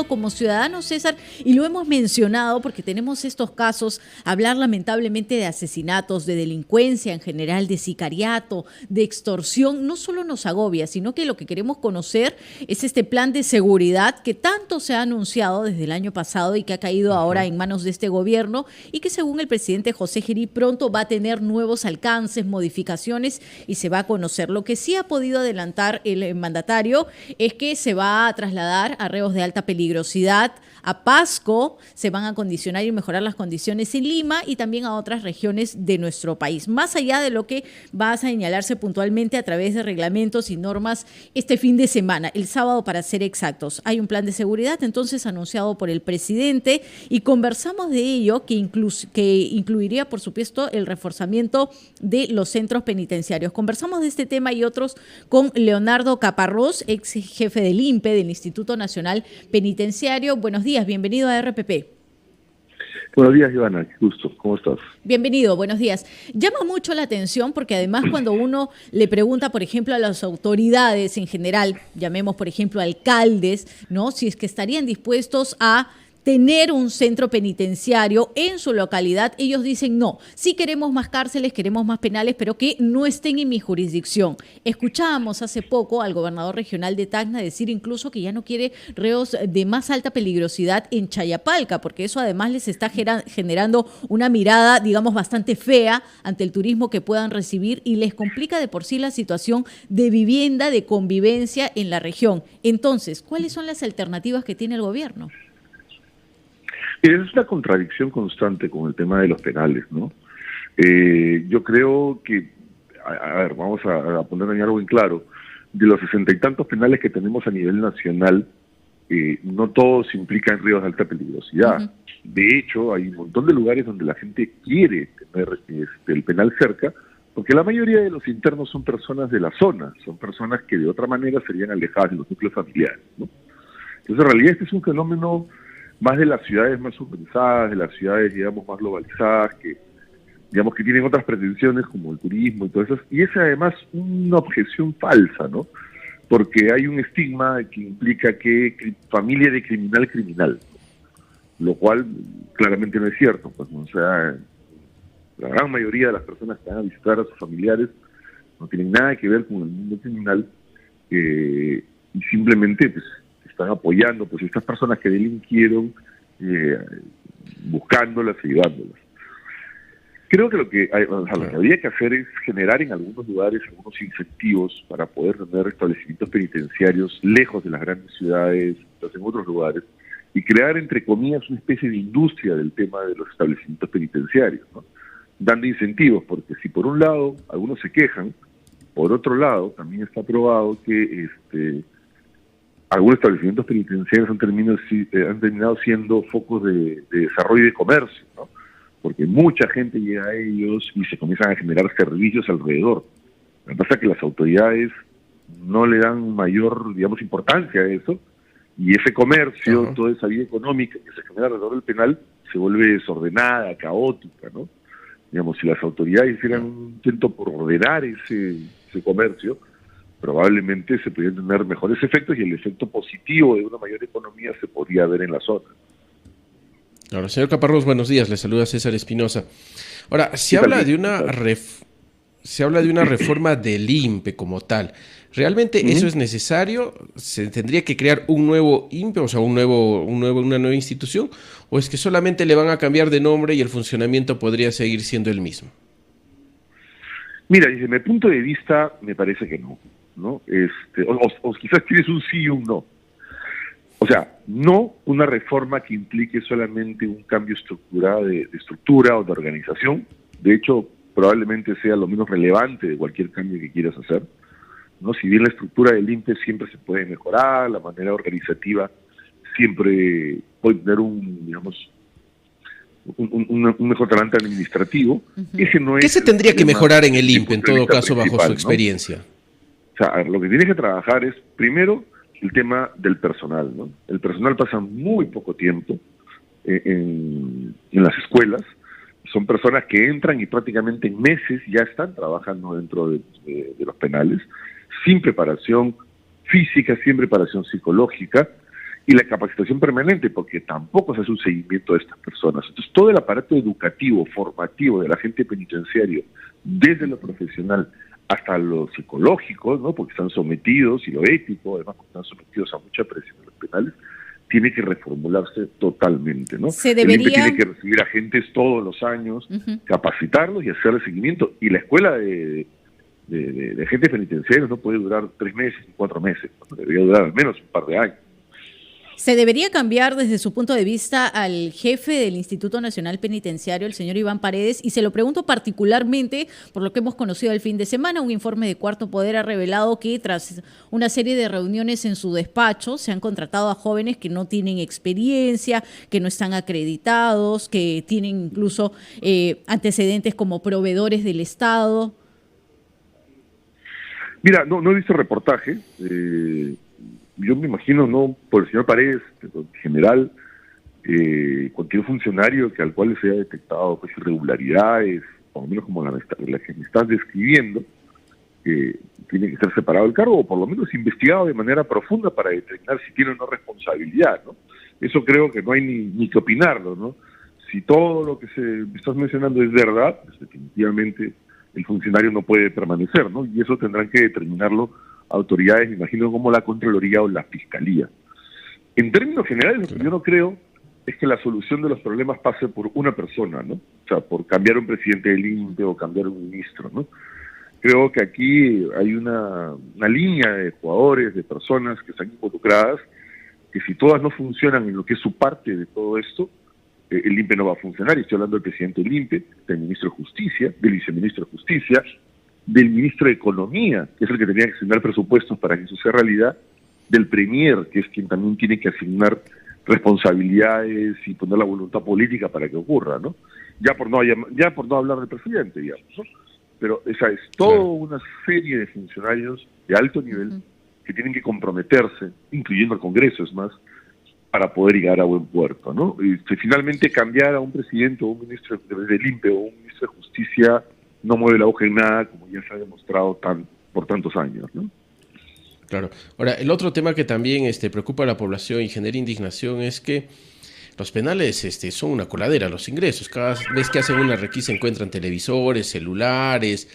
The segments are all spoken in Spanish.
como ciudadanos, César, y lo hemos mencionado porque tenemos estos casos, hablar lamentablemente de asesinatos, de delincuencia en general, de sicariato, de extorsión, no solo nos agobia, sino que lo que queremos conocer es este plan de seguridad que tanto se ha anunciado desde el año pasado y que ha caído ahora en manos de este gobierno y que según el presidente José Gerí pronto va a tener nuevos alcances, modificaciones y se va a conocer. Lo que sí ha podido adelantar el mandatario es que se va a trasladar a reos de alta peligrosidad a Pasco, se van a condicionar y mejorar las condiciones en Lima y también a otras regiones de nuestro país. Más allá de lo que va a señalarse puntualmente a través de reglamentos y normas este fin de semana, el sábado para ser exactos. Hay un plan de seguridad entonces anunciado por el presidente y conversamos de ello que incluiría, por supuesto, el reforzamiento de los centros penitenciarios. Conversamos de este tema y otros con Leonardo Caparrós, ex jefe del INPE, del Instituto Nacional Penitenciario. Buenos días, bienvenido a RPP. Buenos días, Ivana, qué gusto, ¿cómo estás? Bienvenido, buenos días. Llama mucho la atención porque además cuando uno le pregunta, por ejemplo, a las autoridades en general, llamemos por ejemplo alcaldes, ¿no? Si es que estarían dispuestos a tener un centro penitenciario en su localidad, ellos dicen no, sí queremos más cárceles, queremos más penales, pero que no estén en mi jurisdicción. Escuchábamos hace poco al gobernador regional de Tacna decir incluso que ya no quiere reos de más alta peligrosidad en Chayapalca, porque eso además les está generando una mirada, digamos, bastante fea ante el turismo que puedan recibir y les complica de por sí la situación de vivienda, de convivencia en la región. Entonces, ¿cuáles son las alternativas que tiene el gobierno? Es una contradicción constante con el tema de los penales, ¿no? Yo creo que, a ver, vamos a poner algo en claro, de los 60 y tantos penales que tenemos a nivel nacional, no todos implican ríos de alta peligrosidad. Uh-huh. De hecho, hay un montón de lugares donde la gente quiere tener el penal cerca, porque la mayoría de los internos son personas de la zona, son personas que de otra manera serían alejadas de los núcleos familiares, ¿no? Entonces, en realidad, este es un fenómeno más de las ciudades más urbanizadas, de las ciudades, digamos, más globalizadas, que, digamos, que tienen otras pretensiones como el turismo y todo eso. Y es además una objeción falsa, ¿no? Porque hay un estigma que implica que familia de criminal, lo cual claramente no es cierto. Pues, o sea, la gran mayoría de las personas que van a visitar a sus familiares no tienen nada que ver con el mundo criminal y simplemente, pues, están apoyando pues estas personas que delinquieron, buscándolas, ayudándolas. Creo que lo que habría que hacer es generar en algunos lugares algunos incentivos para poder tener establecimientos penitenciarios lejos de las grandes ciudades, en otros lugares, y crear, entre comillas, una especie de industria del tema de los establecimientos penitenciarios, ¿no? Dando incentivos, porque si por un lado algunos se quejan, por otro lado también está probado que algunos establecimientos penitenciarios han terminado siendo focos de desarrollo y de comercio, ¿no? Porque mucha gente llega a ellos y se comienzan a generar servicios alrededor. Lo que pasa es que las autoridades no le dan mayor, digamos, importancia a eso, y ese comercio, toda esa vida económica que se genera alrededor del penal, se vuelve desordenada, caótica, ¿no? Digamos, si las autoridades hicieran un intento por ordenar ese comercio, probablemente se podrían tener mejores efectos y el efecto positivo de una mayor economía se podría ver en la zona. Ahora, señor Caparrós, buenos días, le saluda César Espinosa. Ahora, se habla de una reforma del INPE como tal. ¿Realmente eso es necesario? ¿Se tendría que crear un nuevo INPE, o sea, una nueva institución? ¿O es que solamente le van a cambiar de nombre y el funcionamiento podría seguir siendo el mismo? Mira, desde mi punto de vista, me parece que no, ¿no? O quizás tienes un sí y un no. O sea, no una reforma que implique solamente un cambio estructurado de estructura o de organización. De hecho, probablemente sea lo menos relevante de cualquier cambio que quieras hacer, ¿no? Si bien la estructura del INPE siempre se puede mejorar, la manera organizativa siempre puede tener un mejor talante administrativo. Ese no ¿Qué es se tendría que mejorar en el INPE, en todo caso, bajo su ¿no? experiencia? O sea, lo que tienes que trabajar es, primero, el tema del personal, ¿no? El personal pasa muy poco tiempo en las escuelas. Son personas que entran y prácticamente en meses ya están trabajando dentro de los penales, sin preparación física, sin preparación psicológica, y la capacitación permanente, porque tampoco se hace un seguimiento de estas personas. Entonces, todo el aparato educativo, formativo del agente penitenciario, desde lo profesional hasta lo psicológico, ¿no? Porque están sometidos, y lo ético, además porque están sometidos a mucha presión en los penales, tiene que reformularse totalmente, ¿no? Se debería... El INPE tiene que recibir agentes todos los años, capacitarlos y hacerle seguimiento. Y la escuela de agentes penitenciarios no puede durar 3 meses, 4 meses, debería durar al menos un par de años. ¿Se debería cambiar desde su punto de vista al jefe del Instituto Nacional Penitenciario, el señor Iván Paredes? Y se lo pregunto particularmente por lo que hemos conocido el fin de semana. Un informe de Cuarto Poder ha revelado que tras una serie de reuniones en su despacho se han contratado a jóvenes que no tienen experiencia, que no están acreditados, que tienen incluso antecedentes como proveedores del Estado. Mira, no he visto reportaje. Yo me imagino, no por el señor Paredes, pero en general, cualquier funcionario al cual se haya detectado pues, irregularidades, por lo menos como la que me estás describiendo, tiene que ser separado del cargo, o por lo menos investigado de manera profunda para determinar si tiene o no responsabilidad, ¿no? Eso creo que no hay ni que opinarlo, ¿no? Si todo lo que me estás mencionando es verdad, pues definitivamente el funcionario no puede permanecer, ¿no? Y eso tendrán que determinarlo autoridades, me imagino, como la Contraloría o la Fiscalía. En términos generales, lo que yo no creo es que la solución de los problemas pase por una persona, ¿no? O sea, por cambiar un presidente del INPE o cambiar un ministro, ¿no? Creo que aquí hay una línea de jugadores, de personas que están involucradas, que si todas no funcionan en lo que es su parte de todo esto, el INPE no va a funcionar. Y estoy hablando del presidente del INPE, del ministro de Justicia, del viceministro de Justicia, del ministro de Economía, que es el que tenía que asignar presupuestos para que eso sea realidad, del premier, que es quien también tiene que asignar responsabilidades y poner la voluntad política para que ocurra, ¿no? Ya por no hablar del presidente, digamos, ¿no? Pero esa es toda una serie de funcionarios de alto nivel que tienen que comprometerse, incluyendo el Congreso, es más, para poder llegar a buen puerto, ¿no? Y finalmente cambiar a un presidente o un ministro del INPE o un ministro de Justicia no mueve la hoja en nada, como ya se ha demostrado por tantos años, ¿no? Claro. Ahora, el otro tema que también preocupa a la población y genera indignación es que los penales son una coladera, los ingresos. Cada vez que hacen una requisa encuentran televisores, celulares,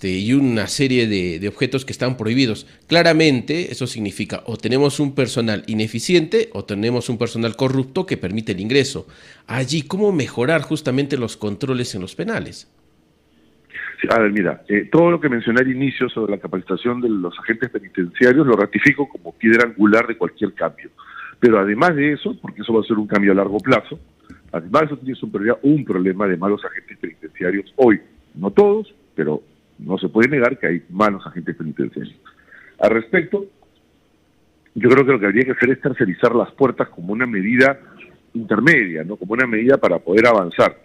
y una serie de objetos que están prohibidos. Claramente, eso significa o tenemos un personal ineficiente o tenemos un personal corrupto que permite el ingreso. Allí, ¿cómo mejorar justamente los controles en los penales? A ver, mira, todo lo que mencioné al inicio sobre la capacitación de los agentes penitenciarios lo ratifico como piedra angular de cualquier cambio. Pero además de eso, porque eso va a ser un cambio a largo plazo, además de eso tiene un problema de malos agentes penitenciarios hoy. No todos, pero no se puede negar que hay malos agentes penitenciarios. Al respecto, yo creo que lo que habría que hacer es tercerizar las puertas como una medida intermedia, ¿no? Como una medida para poder avanzar,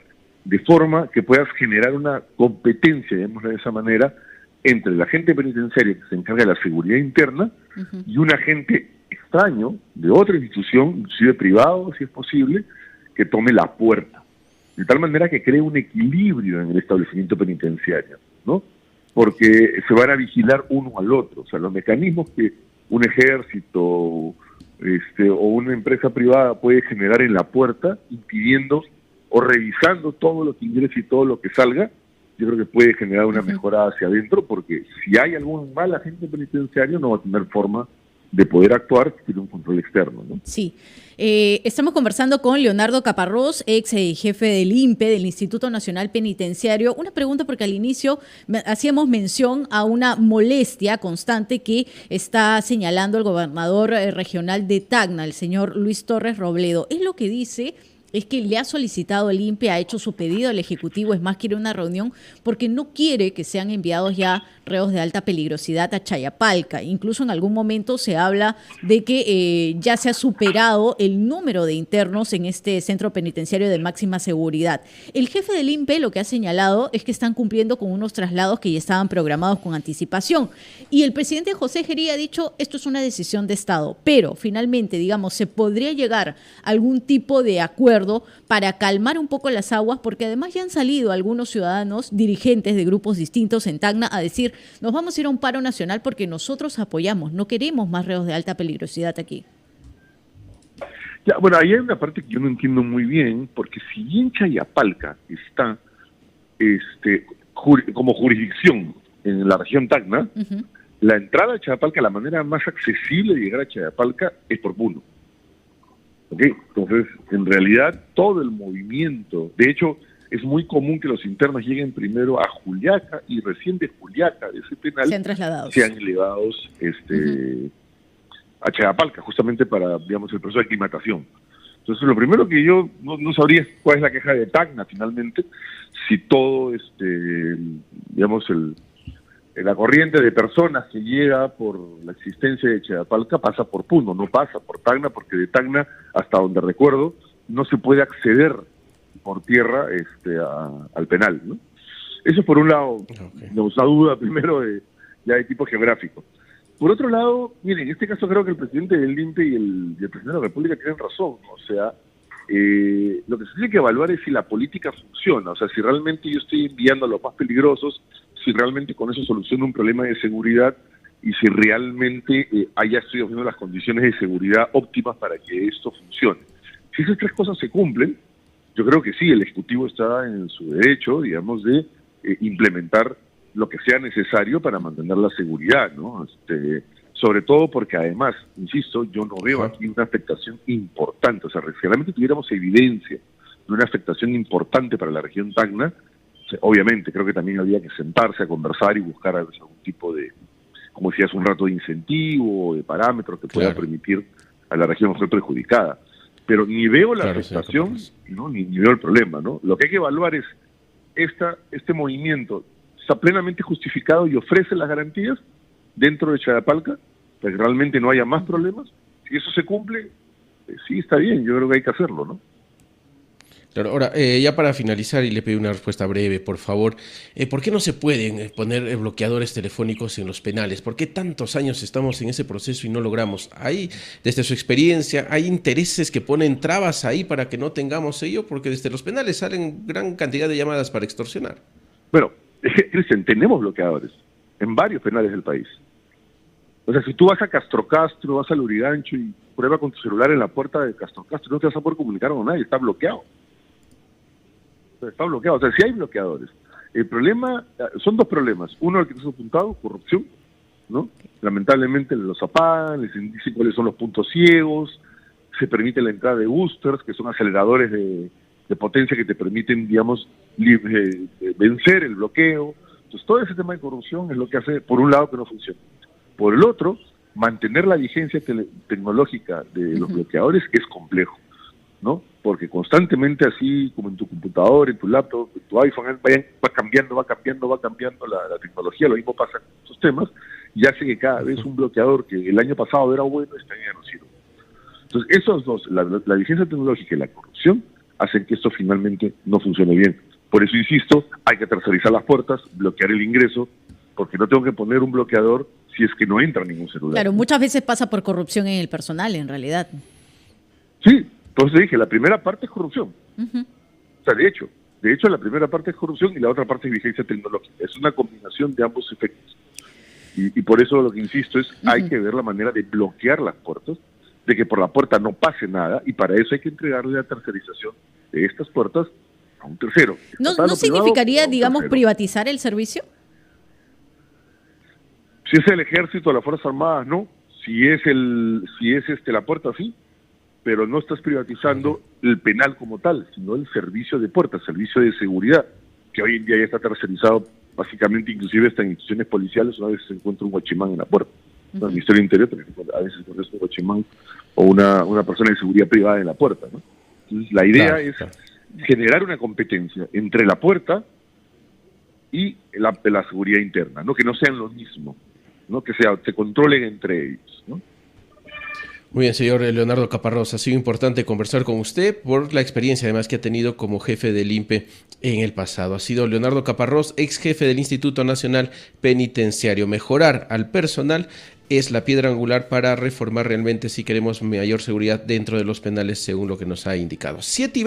de forma que puedas generar una competencia, digámoslo de esa manera, entre el agente penitenciario que se encarga de la seguridad interna y un agente extraño de otra institución, inclusive privado, si es posible, que tome la puerta, de tal manera que cree un equilibrio en el establecimiento penitenciario, ¿no? Porque se van a vigilar uno al otro, o sea, los mecanismos que un ejército o una empresa privada puede generar en la puerta, impidiendo o revisando todo lo que ingrese y todo lo que salga, yo creo que puede generar una mejora hacia adentro, porque si hay algún mal agente penitenciario no va a tener forma de poder actuar si tiene un control externo, ¿no? Sí. Estamos conversando con Leonardo Caparrós, ex jefe del INPE, del Instituto Nacional Penitenciario. Una pregunta, porque al inicio hacíamos mención a una molestia constante que está señalando el gobernador regional de Tacna, el señor Luis Torres Robledo. Es lo que dice... es que le ha solicitado el INPE, ha hecho su pedido al Ejecutivo, es más, quiere una reunión porque no quiere que sean enviados ya reos de alta peligrosidad a Chayapalca. Incluso en algún momento se habla de que ya se ha superado el número de internos en este centro penitenciario de máxima seguridad. El jefe del INPE lo que ha señalado es que están cumpliendo con unos traslados que ya estaban programados con anticipación. Y el presidente José Gerí ha dicho, esto es una decisión de Estado, pero finalmente, digamos, se podría llegar a algún tipo de acuerdo para calmar un poco las aguas, porque además ya han salido algunos ciudadanos, dirigentes de grupos distintos en Tacna, a decir, nos vamos a ir a un paro nacional porque nosotros apoyamos, no queremos más reos de alta peligrosidad aquí. Ya, bueno, ahí hay una parte que yo no entiendo muy bien, porque si bien Chayapalca está como jurisdicción en la región Tacna, la entrada a Chayapalca, la manera más accesible de llegar a Chayapalca es por Puno. ¿Ok? Entonces, en realidad, todo el movimiento, de hecho, es muy común que los internos lleguen primero a Juliaca y recién de Juliaca, de ese penal, sean elevados a Chayapalca, justamente para, digamos, el proceso de aclimatación. Entonces, lo primero que yo no sabría es cuál es la queja de Tacna, finalmente, si todo, digamos, la corriente de personas que llega por la existencia de Chayapalca pasa por Puno, no pasa por Tacna, porque de Tacna, hasta donde recuerdo, no se puede acceder por tierra al penal, ¿no? Eso por un lado, nos da duda primero ya de tipo geográfico. Por otro lado, miren, en este caso creo que el presidente del INPE y el presidente de la República tienen razón, o sea, lo que se tiene que evaluar es si la política funciona, o sea, si realmente yo estoy enviando a los más peligrosos, si realmente con eso soluciono un problema de seguridad y si realmente ya estoy ofreciendo las condiciones de seguridad óptimas para que esto funcione. Si esas tres cosas se cumplen, yo creo que sí, el Ejecutivo está en su derecho, digamos, de implementar lo que sea necesario para mantener la seguridad, ¿no? Sobre todo porque además, insisto, yo no veo aquí una afectación importante, o sea, si realmente tuviéramos evidencia de una afectación importante para la región Tacna, obviamente creo que también habría que sentarse a conversar y buscar algún tipo de, como decía hace un rato, de incentivo o de parámetros que pueda permitir a la región ser perjudicada. Pero ni veo la afectación, ¿no? ni veo el problema, ¿no? Lo que hay que evaluar es este movimiento está plenamente justificado y ofrece las garantías dentro de Chayapalca, para que realmente no haya más problemas. Si eso se cumple, sí, está bien, yo creo que hay que hacerlo, ¿no? Claro, ahora, ya para finalizar, y le pido una respuesta breve, por favor, ¿por qué no se pueden poner bloqueadores telefónicos en los penales? ¿Por qué tantos años estamos en ese proceso y no logramos? ¿Hay, desde su experiencia, hay intereses que ponen trabas ahí para que no tengamos ello? Porque desde los penales salen gran cantidad de llamadas para extorsionar. Bueno, Cristian, tenemos bloqueadores en varios penales del país. O sea, si tú vas a Castro, vas a Lurigancho y prueba con tu celular en la puerta de Castro, no te vas a poder comunicar con nadie, está bloqueado. Está bloqueado, o sea, sí hay bloqueadores. El problema, son dos problemas. Uno, el que te has apuntado, corrupción, ¿no? Lamentablemente los apagan, les dicen cuáles son los puntos ciegos, se permite la entrada de boosters, que son aceleradores de potencia que te permiten, digamos, vencer el bloqueo. Entonces, todo ese tema de corrupción es lo que hace, por un lado, que no funcione. Por el otro, mantener la vigencia tecnológica de los bloqueadores es complejo, ¿no? Porque constantemente, así como en tu computador, en tu laptop, en tu iPhone, va cambiando la tecnología. Lo mismo pasa con estos temas, y hace que cada vez un bloqueador que el año pasado era bueno, este año ya no sirve. Entonces, esos dos, la vigencia tecnológica y la corrupción, hacen que esto finalmente no funcione bien. Por eso insisto, hay que tercerizar las puertas, bloquear el ingreso, porque no tengo que poner un bloqueador si es que no entra ningún celular. Claro, muchas veces pasa por corrupción en el personal, en realidad. Sí, entonces dije, la primera parte es corrupción. O sea, de hecho la primera parte es corrupción y la otra parte es vigencia tecnológica. Es una combinación de ambos efectos. Y por eso lo que insisto es, hay que ver la manera de bloquear las puertas, de que por la puerta no pase nada, y para eso hay que entregarle la tercerización de estas puertas a un tercero. ¿No significaría, digamos, privatizar el servicio? Si es el ejército o las Fuerzas Armadas, no. Si es la puerta, sí. Pero no estás privatizando el penal como tal, sino el servicio de puertas, servicio de seguridad, que hoy en día ya está tercerizado, básicamente, inclusive hasta en instituciones policiales. Una vez se encuentra un guachimán en la puerta. En el Ministerio del Interior también a veces se encuentra un guachimán o una persona de seguridad privada en la puerta, ¿no? Entonces, la idea es generar una competencia entre la puerta y la seguridad interna, ¿no? Que no sean lo mismo, ¿no? Que se controlen entre ellos, ¿no? Muy bien, señor Leonardo Caparrós, ha sido importante conversar con usted por la experiencia además que ha tenido como jefe del INPE en el pasado. Ha sido Leonardo Caparrós, ex jefe del Instituto Nacional Penitenciario. Mejorar al personal es la piedra angular para reformar realmente si queremos mayor seguridad dentro de los penales, según lo que nos ha indicado. 7:20.